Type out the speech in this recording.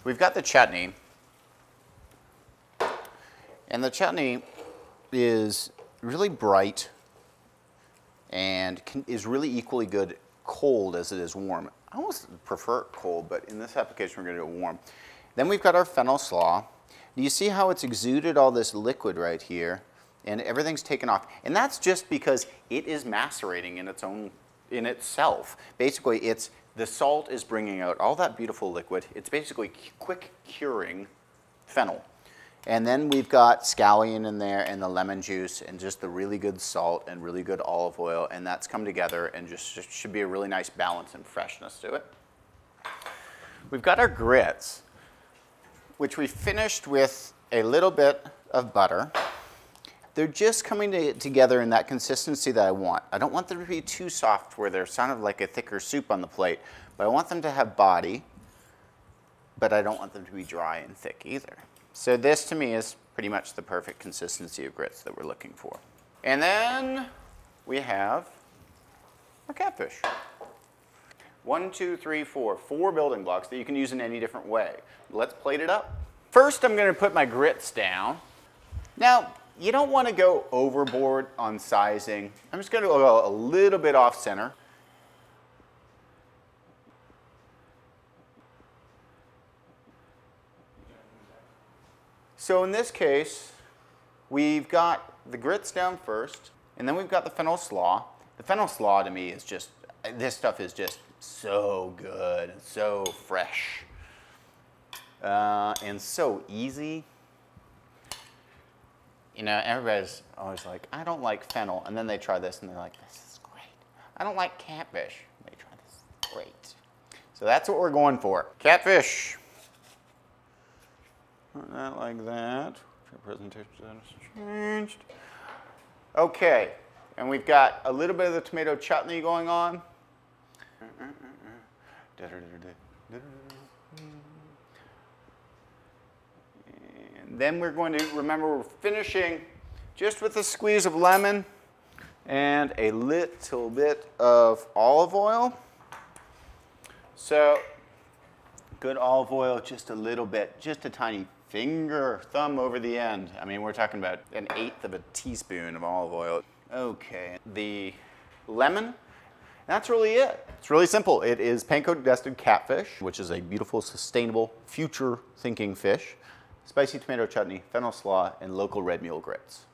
We've got the chutney. And the chutney is really bright and is really equally good cold as it is warm. I almost prefer it cold, but in this application we're going to do it warm. Then we've got our fennel slaw. Do you see how it's exuded all this liquid right here? And everything's taken off. And that's just because it is macerating in itself. Basically, the salt is bringing out all that beautiful liquid. It's basically quick curing fennel. And then we've got scallion in there and the lemon juice and just the really good salt and really good olive oil, and that's come together and just should be a really nice balance and freshness to it. We've got our grits, which we finished with a little bit of butter. They're just coming together in that consistency that I want. I don't want them to be too soft where they're kind of like a thicker soup on the plate, but I want them to have body, but I don't want them to be dry and thick either. So this to me is pretty much the perfect consistency of grits that we're looking for. And then we have our catfish. 1, 2, 3, 4. 4 building blocks that you can use in any different way. Let's plate it up. First, I'm going to put my grits down. Now, you don't want to go overboard on sizing. I'm just going to go a little bit off center. So in this case, we've got the grits down first, and then we've got the fennel slaw. The fennel slaw to me is just, this stuff is just so good and so fresh and so easy. You know, everybody's always like, I don't like fennel, and then they try this and they're like, this is great. I don't like catfish. They try this, great. So that's what we're going for. Catfish. Not like that. Presentation has changed. Okay, and we've got a little bit of the tomato chutney going on. And then we're going to, remember, we're finishing just with a squeeze of lemon and a little bit of olive oil. So, good olive oil, just a little bit, just a tiny thumb over the end. I mean, we're talking about 1/8 of a teaspoon of olive oil. Okay, the lemon, that's really it. It's really simple. It is panko dusted catfish, which is a beautiful, sustainable, future-thinking fish, spicy tomato chutney, fennel slaw, and local red mule grits.